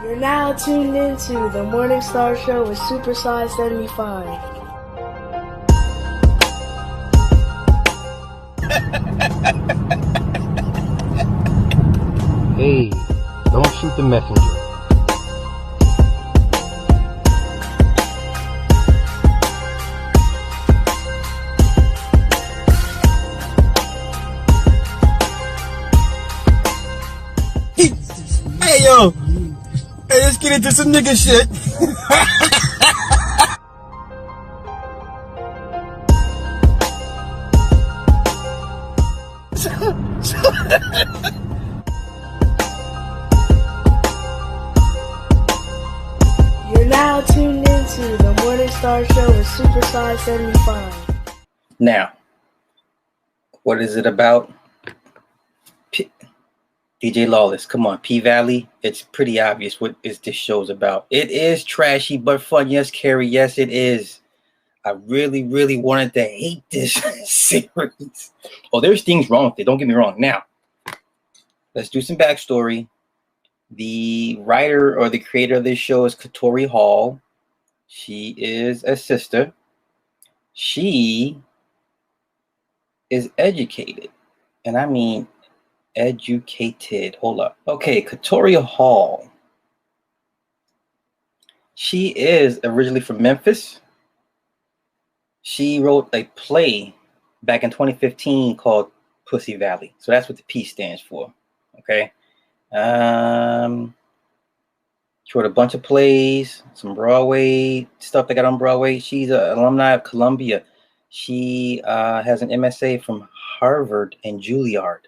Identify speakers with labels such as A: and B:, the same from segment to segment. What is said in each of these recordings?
A: You're now tuned into the Morning Star Show with Supersize 75.
B: Hey, don't shoot the messenger.
C: Hey, yo. Hey, let's get into some nigga shit.
A: You're now tuned into the Morning Star Show with Supersize 75.
D: Now, what is it about? DJ Lawless, come on, P-Valley. It's pretty obvious what is this show's about. It is trashy but fun. Yes, Carrie, yes, it is. I really, really wanted to hate this series. Oh, there's things wrong with it. Don't get me wrong. Now, let's do some backstory. The writer or the creator of this show is Katori Hall. She is a sister. She is educated. And I mean educated. Hold up. Okay, Katori Hall. She is originally from Memphis. She wrote a play back in 2015 called Pussy Valley. So that's what the P stands for. Okay. She wrote a bunch of plays, some Broadway stuff that got on Broadway. She's an alumni of Columbia. She has an MSA from Harvard and Juilliard.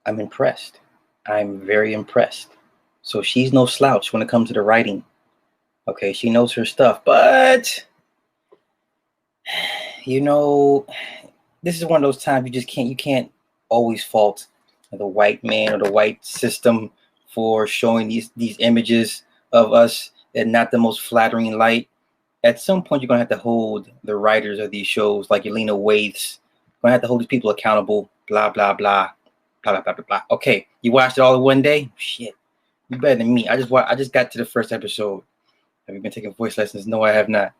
D: I'm impressed. I'm very impressed. So she's no slouch when it comes to the writing. Okay, she knows her stuff, but you know, this is one of those times you can't always fault the white man or the white system for showing these images of us in not the most flattering light. At some point, you're gonna have to hold the writers of these shows, like Yelena Waithes, you're gonna have to hold these people accountable. Blah blah blah. Blah, blah, blah, blah. Okay, you watched it all in one day? Shit, you better than me. I just got to the first episode. Have you been taking voice lessons? No, I have not.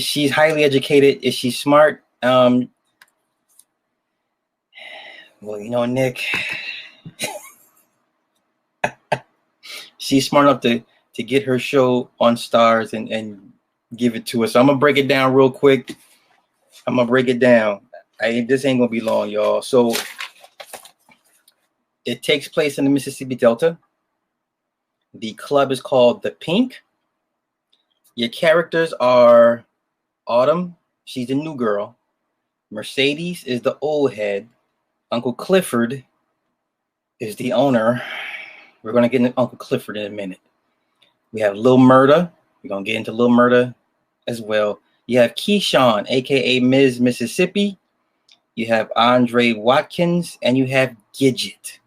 D: She's highly educated. Is she smart? Well, you know, Nick, she's smart enough to get her show on Stars and give it to us. So I'm gonna break it down real quick. I'm gonna break it down. This ain't gonna be long, y'all. So it takes place in the Mississippi Delta. The club is called The Pink. Your characters are Autumn, she's the new girl. Mercedes is the old head. Uncle Clifford is the owner. We're going to get into Uncle Clifford in a minute. We have Lil Murda. We're going to get into Lil Murda as well. You have Keyshawn, a.k.a. Ms. Mississippi. You have Andre Watkins, and you have Gidget.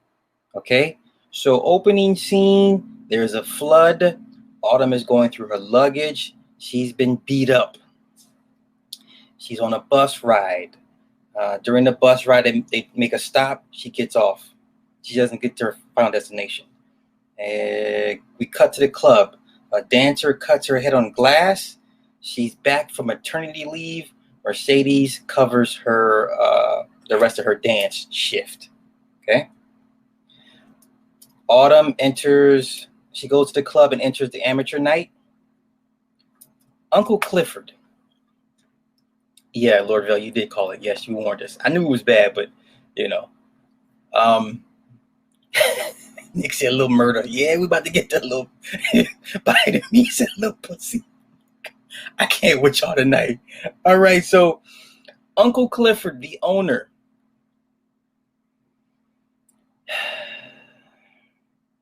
D: Okay, so opening scene, there's a flood. Autumn is going through her luggage. She's been beat up. She's on a bus ride. During the bus ride, they make a stop. She gets off. She doesn't get to her final destination. We cut to the club. A dancer cuts her head on glass. She's back from maternity leave. Mercedes covers her the rest of her dance shift. Okay. Autumn enters, she goes to the club and enters the amateur night. Uncle Clifford. Yeah, Lord Vale, you did call it. Yes, you warned us. I knew it was bad, but, you know. Nick said a little murder. Yeah, we about to get that little, by the me said little pussy. I can't with y'all tonight. All right, so Uncle Clifford, the owner.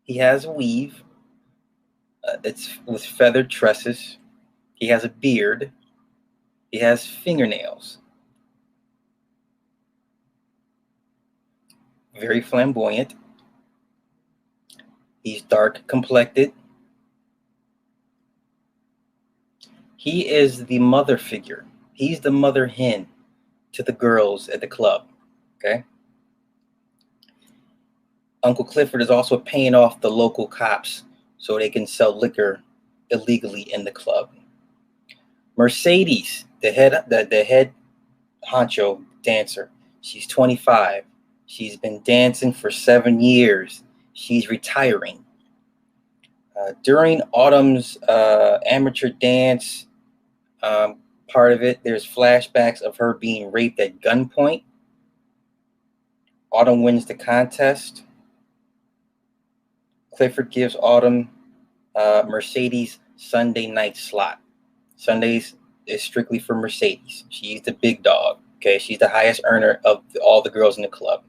D: He has a weave. It's with feathered tresses. He has a beard. He has fingernails. Very flamboyant. He's dark complected. He is the mother figure. He's the mother hen to the girls at the club. Okay. Uncle Clifford is also paying off the local cops so they can sell liquor illegally in the club. Mercedes, the head honcho dancer, she's 25. She's been dancing for 7 years. She's retiring. During Autumn's amateur dance part of it, there's flashbacks of her being raped at gunpoint. Autumn wins the contest. Clifford gives Autumn Mercedes Sunday night slot. Sundays is strictly for Mercedes. She's the big dog. Okay, she's the highest earner of all the girls in the club.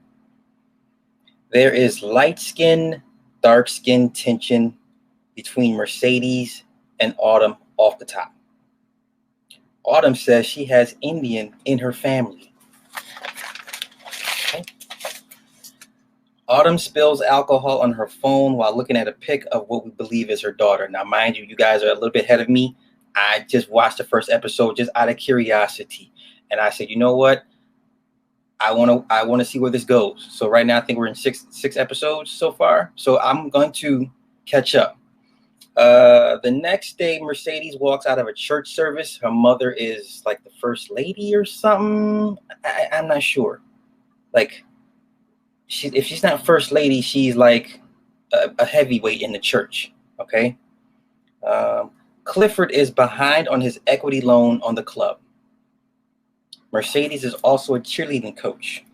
D: There is light skin, dark skin tension between Mercedes and Autumn off the top. Autumn says she has Indian in her family. Okay. Autumn spills alcohol on her phone while looking at a pic of what we believe is her daughter. Now, mind you, you guys are a little bit ahead of me. I just watched the first episode just out of curiosity. And I said, you know what? I want to see where this goes. So right now, I think we're in six episodes so far. So I'm going to catch up. The next day, Mercedes walks out of a church service. Her mother is like the first lady or something. I'm not sure. Like, if she's not first lady, she's like a heavyweight in the church. Okay. Clifford is behind on his equity loan on the club. Mercedes is also a cheerleading coach.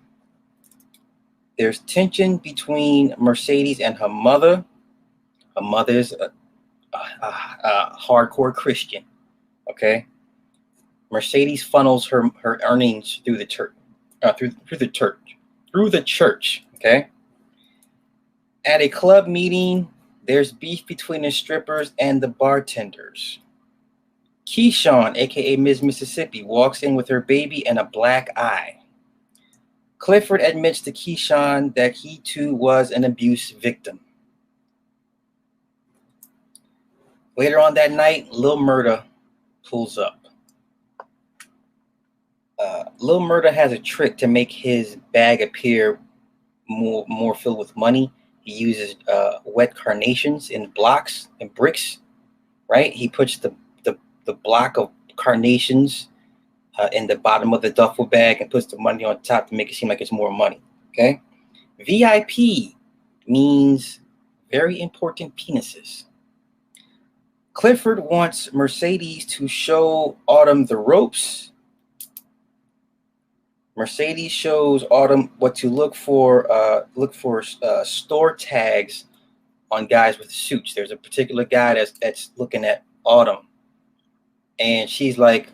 D: There's tension between Mercedes and her mother. Her mother is a hardcore Christian. Okay. Mercedes funnels her earnings through the church. Through the church. Okay. At a club meeting, there's beef between the strippers and the bartenders. Keyshawn, aka Ms. Mississippi, walks in with her baby and a black eye. Clifford admits to Keyshawn that he too was an abuse victim. Later on that night, Lil Murda pulls up. Lil Murda has a trick to make his bag appear more filled with money. He uses wet carnations in blocks and bricks, right? He puts the block of carnations in the bottom of the duffel bag and puts the money on top to make it seem like it's more money, okay? VIP means very important penises. Clifford wants Mercedes to show Autumn the ropes. Mercedes shows Autumn what to look for store tags on guys with suits. There's a particular guy that's looking at Autumn. And she's like,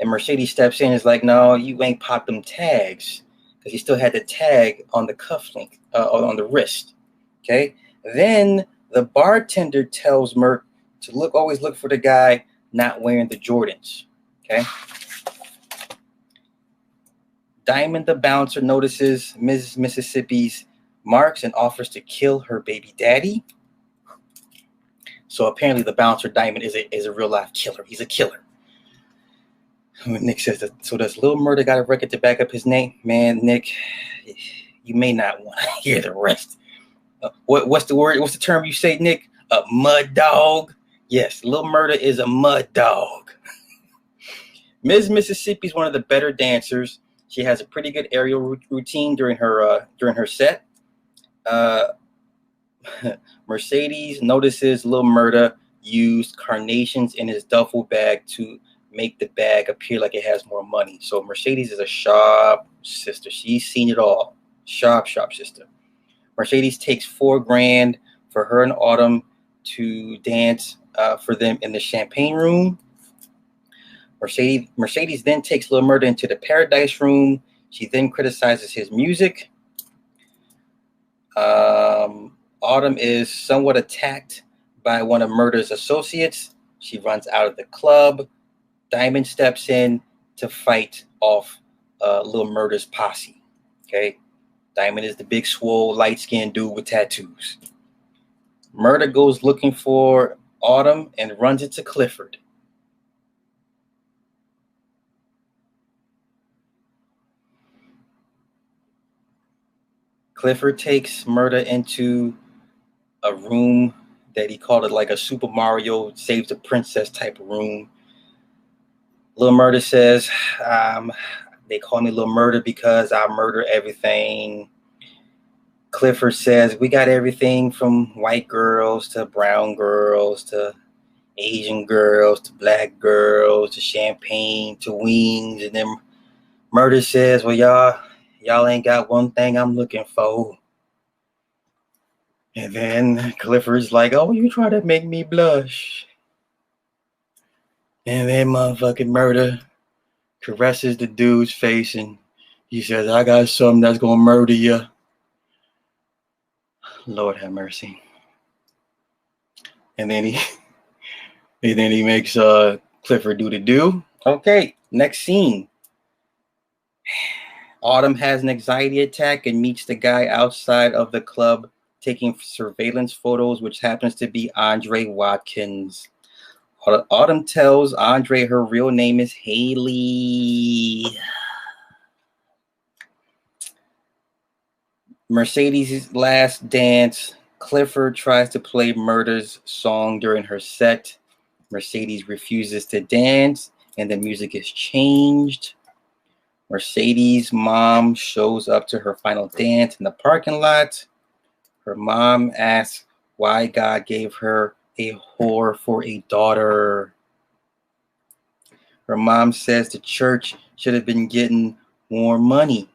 D: and Mercedes steps in and is like, no, you ain't popped them tags. Because he still had the tag on the cufflink, on the wrist. Okay. Then the bartender tells Merc to always look for the guy not wearing the Jordans. Okay. Diamond the bouncer notices Ms. Mississippi's marks and offers to kill her baby daddy. So apparently the bouncer Diamond is a real life killer. He's a killer. Nick says that. So does Lil Murda got a record to back up his name? Man, Nick, you may not want to hear the rest. What's the word? What's the term you say, Nick? A mud dog. Yes, Lil Murda is a mud dog. Ms. Mississippi is one of the better dancers. She has a pretty good aerial routine during her set. Mercedes notices Lil Murda used carnations in his duffel bag to make the bag appear like it has more money. So Mercedes is a sharp sister. She's seen it all. Sharp sister. Mercedes takes $4,000 for her and Autumn to dance for them in the champagne room. Mercedes then takes Lil Murda into the Paradise Room. She then criticizes his music. Autumn is somewhat attacked by one of Murda's associates. She runs out of the club. Diamond steps in to fight off Lil Murda's posse. Okay, Diamond is the big, swole, light-skinned dude with tattoos. Murda goes looking for Autumn and runs into Clifford. Clifford takes Murda into a room that he called it like a Super Mario Saves the Princess type of room. Lil Murda says, they call me Lil Murda because I murder everything. Clifford says, we got everything from white girls to brown girls to Asian girls to black girls to champagne to wings. And then Murda says, well, y'all ain't got one thing I'm looking for. And then Clifford's like, oh, you try to make me blush. And then motherfucking Murda caresses the dude's face and he says, I got something that's gonna murder you. Lord have mercy. And then he makes Clifford do the do. Okay, next scene. Autumn has an anxiety attack and meets the guy outside of the club taking surveillance photos, which happens to be Andre Watkins. Autumn tells Andre her real name is Haley. Mercedes' last dance. Clifford tries to play Murda's song during her set. Mercedes refuses to dance, and the music is changed. Mercedes' mom shows up to her final dance in the parking lot. Her mom asks why God gave her a whore for a daughter. Her mom says the church should have been getting more money.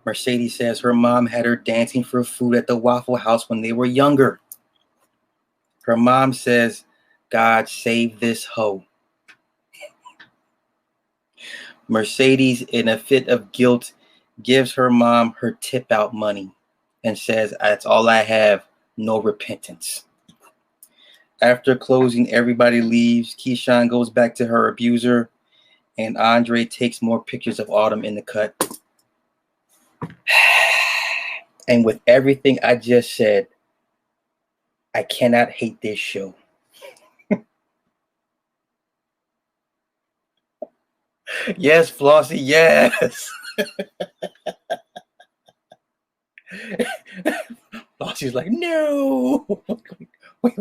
D: Mercedes says her mom had her dancing for food at the Waffle House when they were younger. Her mom says, God save this hoe. Mercedes, in a fit of guilt, gives her mom her tip out money and says, that's all I have, no repentance. After closing, everybody leaves. Keyshawn goes back to her abuser, and Andre takes more pictures of Autumn in the cut. And with everything I just said, I cannot hate this show. Yes, Flossie, yes. Flossie's like, no. Wait.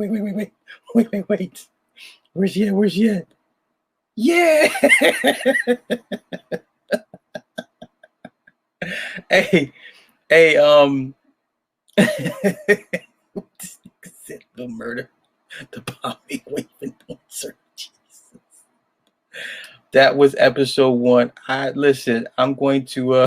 D: Where's she at? Yeah. hey, the murder, the Bobby waving answer. Jesus. That was episode 1. I'm going to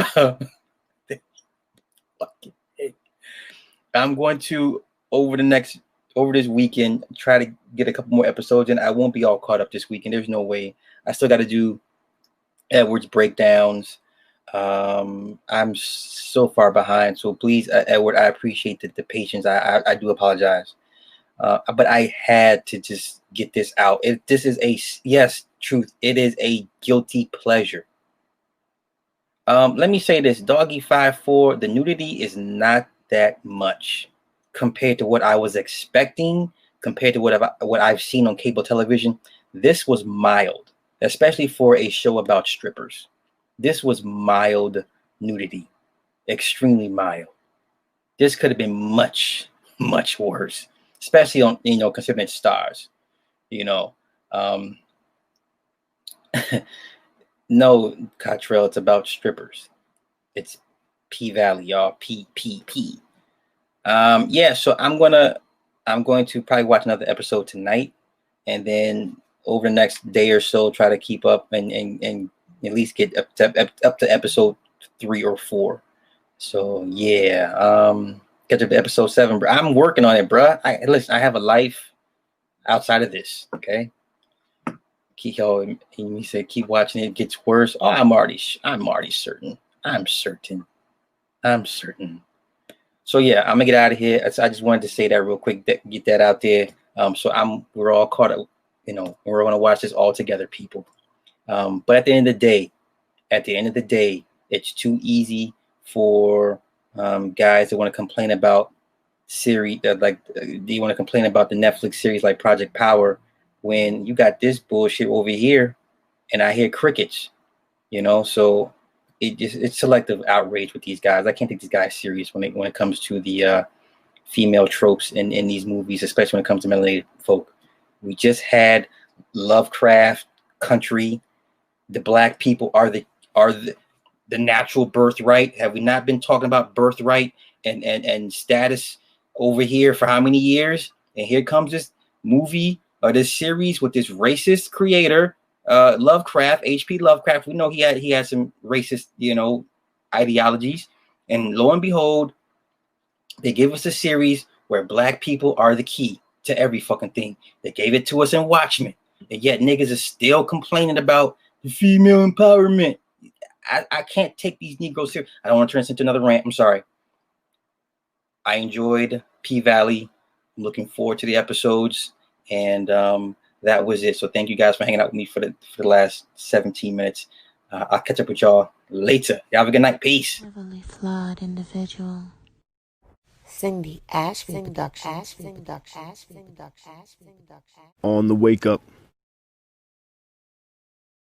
D: over this weekend try to get a couple more episodes in. I won't be all caught up this weekend. There's no way. I still got to do Edward's breakdowns. I'm so far behind, so please, Edward, I appreciate the patience. I do apologize, but I had to just get this out. This is truth. It is a guilty pleasure. Let me say this, Doggy 5'4", the nudity is not that much compared to what I was expecting, compared to what I've seen on cable television. This was mild, especially for a show about strippers. This was mild nudity, extremely mild. This could have been much, much worse, especially on, considering it's stars, No, Cottrell, it's about strippers. It's P-Valley, y'all. P. So I'm going to probably watch another episode tonight, and then over the next day or so, try to keep up and at least get up to episode 3 or 4. So yeah, get to episode 7, bro. I'm working on it, bro. I have a life outside of this. Okay. And he said, keep watching it. It gets worse. Oh, I'm already certain. I'm certain. So yeah, I'm gonna get out of here. I just wanted to say that real quick, get that out there. We're all caught up. We're gonna watch this all together, people. But at the end of the day, it's too easy for guys that want to complain about series that they want to complain about the Netflix series like Project Power, when you got this bullshit over here and I hear crickets, so it's selective outrage with these guys. I can't take these guys serious when it comes to the female tropes in these movies, especially when it comes to melanated folk. We just had Lovecraft country. The black people are the natural birthright. Have we not been talking about birthright and status over here for how many years? And here comes this movie or this series with this racist creator, Lovecraft, H.P. Lovecraft. We know he had some racist, ideologies. And lo and behold, they give us a series where black people are the key to every fucking thing. They gave it to us in Watchmen. And yet niggas is still complaining about the female empowerment. I can't take these Negroes serious. I don't want to turn this into another rant. I'm sorry. I enjoyed P-Valley. I'm looking forward to the episodes. And that was it. So thank you guys for hanging out with me for the last 17 minutes. I'll catch up with y'all later. Y'all have a good night. Peace.
E: Heavily flawed individual.
F: Cindy Ashby Productions.
C: On the Wake Up.